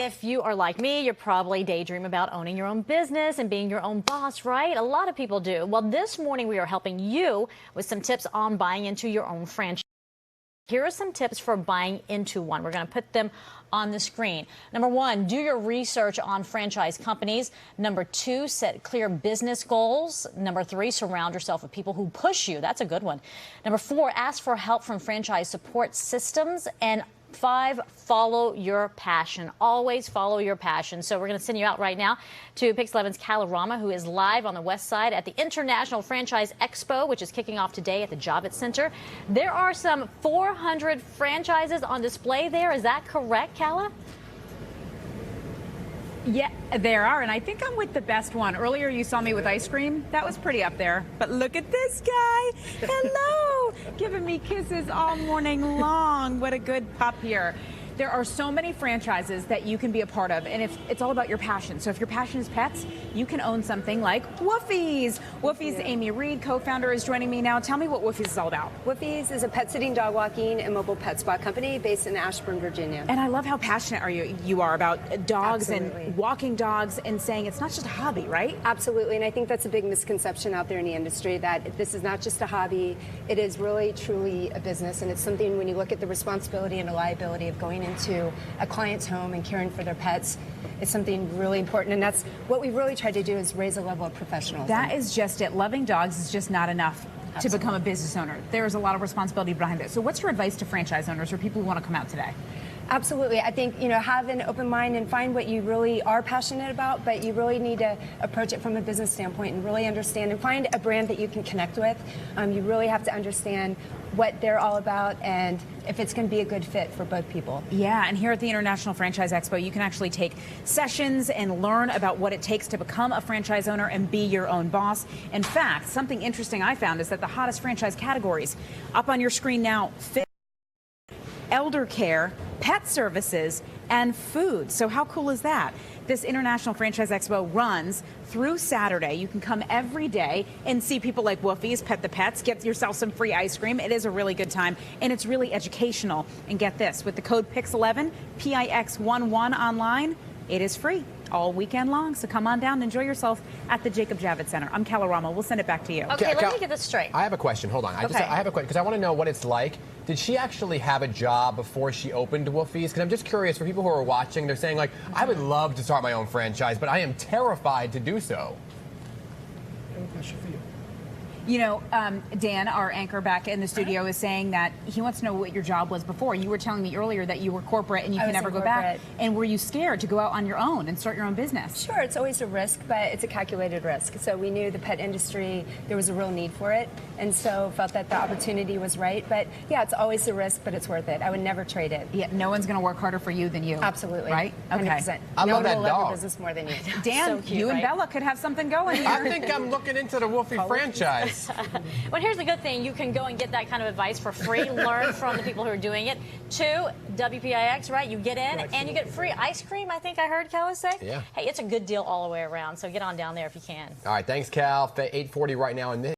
If you are like me, you're probably daydream about owning your own business and being your own boss, right? A lot of people do. Well, this morning we are helping you with some tips on buying into your own franchise. Here are some tips for buying into one. We're going to put them on the screen. Number one, do your research on franchise companies. Number two, set clear business goals. Number three, surround yourself with people who push you. That's a good one. Number four, ask for help from franchise support systems. And five, follow your passion. Always follow your passion. So we're going to send you out right now to WPIX11's Kalorama, who is live on the west side at the International Franchise Expo, which is kicking off today at the Javits Center. There are some 400 franchises on display there. Is that correct, Kala? Yeah, there are, and I think I'm with the best one. Earlier you saw me with ice cream. That was pretty up there. But look at this guy. Hello. Giving me kisses all morning long. What a good pup here. There are so many franchises that you can be a part of, and it's all about your passion. So if your passion is pets, you can own something like Woofie's. Woofie's Amy Reed, co-founder, is joining me now. Tell me what Woofie's is all about. Woofie's is a pet sitting, dog walking, and mobile pet spa company based in Ashburn, Virginia. And I love how passionate you are about dogs. Absolutely. And walking dogs and saying it's not just a hobby, right? Absolutely, and I think that's a big misconception out there in the industry, that this is not just a hobby. It is really, truly a business, and it's something, when you look at the responsibility and the liability of going into a client's home and caring for their pets, it's something really important, and that's what we really try to do, is raise a level of professionalism. That is just it. Loving dogs is just not enough Absolutely. to become a business owner. There is a lot of responsibility behind it. So what's your advice to franchise owners or people who want to come out today? Absolutely. I think, have an open mind and find what you really are passionate about, but you really need to approach it from a business standpoint and really understand and find a brand that you can connect with. You really have to understand what they're all about and if it's going to be a good fit for both people. Yeah, and here at the International Franchise Expo, you can actually take sessions and learn about what it takes to become a franchise owner and be your own boss. In fact, something interesting I found is that the hottest franchise categories up on your screen now: fit, elder care, pet services, and food. So how cool is that? This International Franchise Expo runs through Saturday. You can come every day and see people like Woofie's, pet the pets, get yourself some free ice cream. It is a really good time, and it's really educational. And get this, with the code PIX11, PIX11 online, it is free all weekend long. So come on down and enjoy yourself at the Jacob Javits Center. I'm Kalorama. We'll send it back to you. Okay, let me get this straight. I have a question. Hold on. I have a question because I want to know what it's like. Did she actually have a job before she opened Woofie's? Because I'm just curious, for people who are watching, they're saying, like, I would love to start my own franchise, but I am terrified to do so. I have a question for you. You know, Dan, our anchor back in the studio, is saying that he wants to know what your job was before. You were telling me earlier that you were corporate and you can never go back. And were you scared to go out on your own and start your own business? Sure, it's always a risk, but it's a calculated risk. So we knew the pet industry, there was a real need for it, and so felt that the opportunity was right. But yeah, it's always a risk, but it's worth it. I would never trade it. Yeah, no one's going to work harder for you than you. Absolutely. Right? Okay. 100%. I no love one that will love dog. your business more than you. Dan, So cute, you and right? Bella could have something going here. I think I'm looking into the Woofie franchise. Well, here's the good thing. You can go and get that kind of advice for free. Learn from the people who are doing it. Two, WPIX, right? You get in and you get free ice cream, I think I heard Kala say. Yeah. Hey, it's a good deal all the way around, so get on down there if you can. All right, thanks, Cal. 8:40 right now in this.